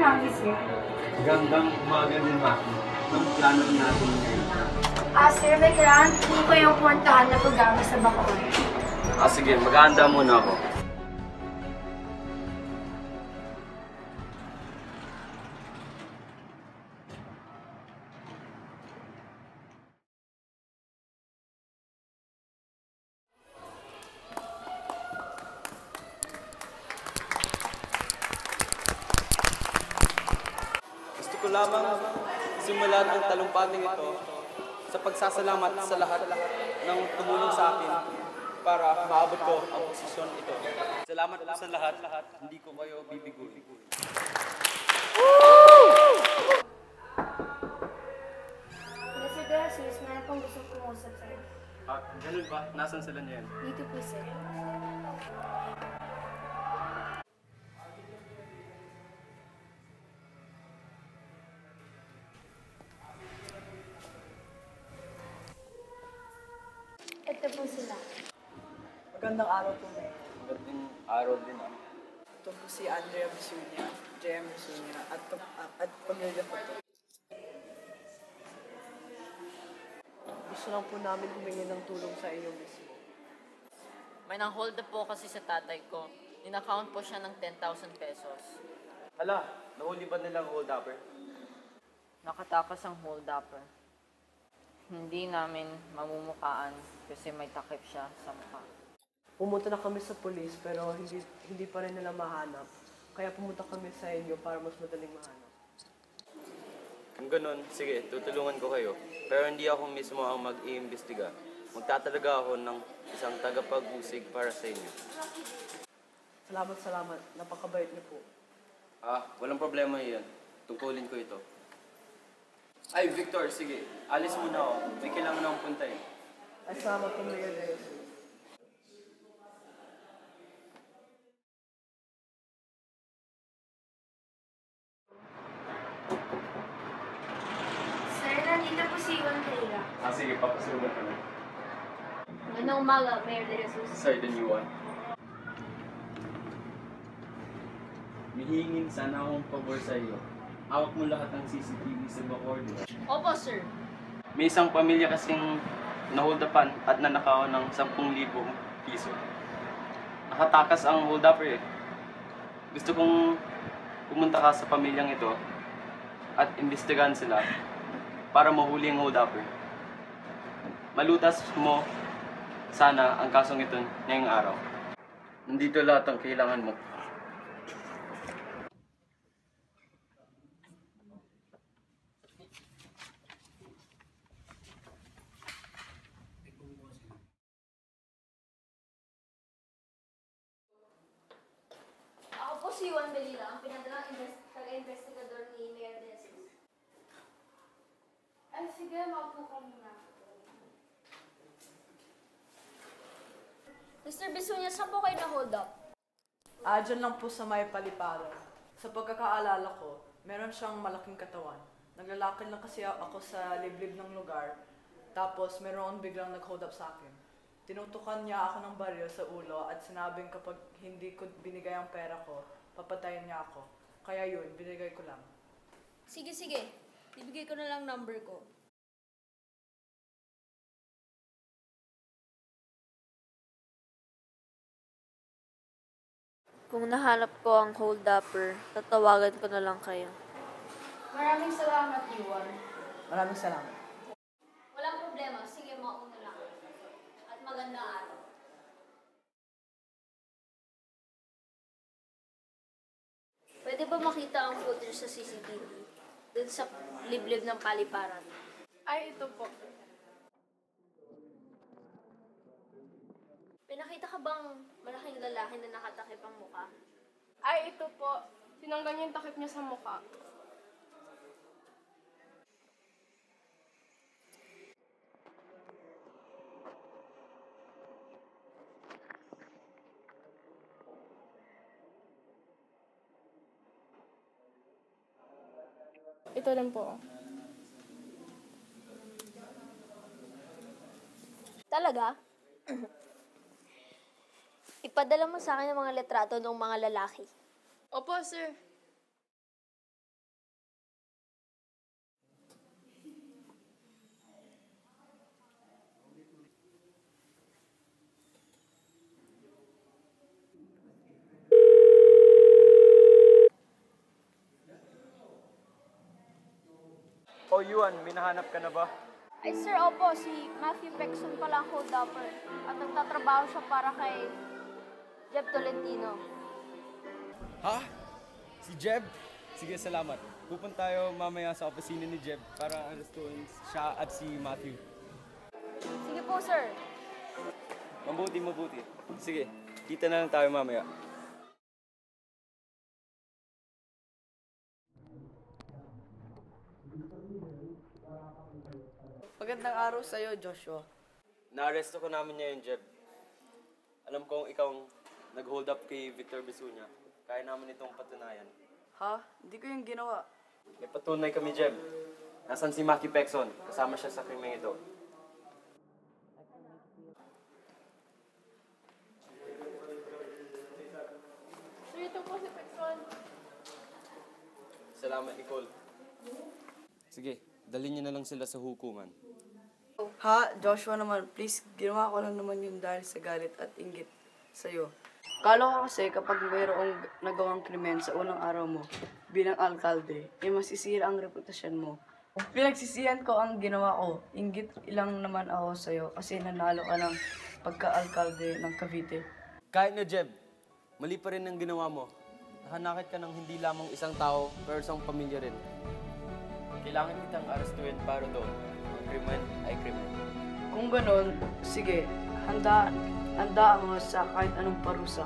umaga, sir. Magandang umaga din, Maki. Anong plano natin ngayon? Sir, may kailangan po kayong puntahan na programa sa Bacoor. Sige, maghahanda muna ako. Gusto ko lamang simulan ang talumpating ito sa pagsasalamat sa lahat ng tumulong sa akin para maabot ko ang posisyon ito. Salamat po sa lahat. Hindi ko kayo bibiguin. Mr. De Jesus, meron pong gusto kong usap sa'yo. Ganun ba? Nasaan sila niyan? Dito po, sir. Ito po sila. Magandang araw po, Mayor. Magandang araw din Ito po si Andrea Bisunia, JM Bisunia, at pamilya ko po. Gusto lang po namin humingi ng tulong sa inyo, Miss. May nang-hold up po kasi sa tatay ko. In-account po siya ng 10,000 pesos. Hala, nahuli ba nilang hold upper? Nakatakas ang hold-upper. Hindi namin mamumukaan kasi may takip siya sa mukha. Pumunta na kami sa polis pero hindi pa rin nila mahanap. Kaya pumunta kami sa inyo para mas madaling mahanap. Kung ganun, sige, tutulungan ko kayo. Pero hindi ako mismo ang mag-iimbestiga. Magtatalaga ako ng isang tagapag-usig para sa inyo. Salamat. Napakabait niyo po. Walang problema yan. Tungkulin ko ito. Ay, Victor, sige. Alis muna ako. May kailangan akong puntahin. Ay, salamat po, Mayor De Jesus. Sir, nandito po si Juan Pereira. Sige, papasugan ko na. Magandang umaga, Mayor De Jesus. Sorry, the new one. Mihingin sana akong pabor sa iyo. Hawak mo lahat ng CCTV sa Bacoor, di ba? Opo, sir. May isang pamilya kasing naholdapan at nanakaw ng 10,000 piso. Nakatakas ang hold-upper eh. Gusto kong pumunta ka sa pamilyang ito at imbestigahan sila para mahuli ang hold-upper. Malutas mo sana ang kasong ito ngayong araw. Nandito lahat ang kailangan mo. Ako po si Juan Belila, ang pinadalang taga-investigador ni Mayor De Jesus. Ay, sige, maupo ka muna. Mr. Bisunya, saan po kayo na-hold up? Dyan lang po sa may paliparan. Sa pagkakaalala ko, meron siyang malaking katawan. Naglalakad lang kasi ako sa liblib ng lugar. Tapos meron biglang nag-hold up sa akin. Tinutukan niya ako ng baril sa ulo at sinabing kapag hindi ko binigay ang pera ko, papatayin niya ako. Kaya yun, binigay ko lang. Sige. Ibigay ko na lang number ko. Kung nahanap ko ang hold-upper, tatawagan ko na lang kayo. Maraming salamat, Juan. Maraming salamat. Walang problema. Sige, mauna lang. At magandang araw. Pwede ba makita ang footage sa CCTV? Doon sa liblib ng paliparan. Ay, ito po. Pinakita ka bang malaking lalaki na nakatakip ang mukha? Ay, ito po. Tinanggal niya yung takip niya sa mukha. Ito rin po. Talaga? Ipadala mo sa akin ang mga litrato ng mga lalaki. Opo, sir. Juan, may nahanap ka na ba? Ay sir, opo, si Matthew Pexon pala ang hold-upper. At nagtatrabaho siya para kay Jeb Tolentino. Ha? Si Jeb? Sige, salamat. Pupunta tayo mamaya sa opisina ni Jeb para arestuin siya at si Matthew. Sige po sir. Mabuti. Sige, kita na lang tayo mamaya. Magandang araw sa'yo, Joshua. Naaresto ko namin niya yung Jeb. Alam kong ikaw ang nag-hold up kay Victor Besunya. Kaya namin itong patunayan. Ha? Hindi ko yung ginawa. May patunay kami, Jeb. Nasaan si Matthew Pexon? Kasama siya sa krimeng ito. Sir, ito po si Pexon. Salamat, Nicole. Sige, dalhin niyo na lang sila sa hukuman. Ha? Joshua naman, please, ginawa ko lang naman yun dahil sa galit at inggit sa'yo. Kala ko kasi kapag mayroong nagawang krimen sa unang araw mo bilang alkalde, masisira ang reputasyon mo. Pinagsisihan ko ang ginawa ko. Inggit ilang naman ako sa'yo kasi nanalo ka ng pagka-alkalde ng Cavite. Kahit na, Jeb, mali pa rin ang ginawa mo. Nahanakit ka ng hindi lamang isang tao, pero isang pamilya rin. Kailangan kitang arestuin para doon. Ang krimen ay krimen. Kung ganon, sige, handa ako sa kahit anong parusa.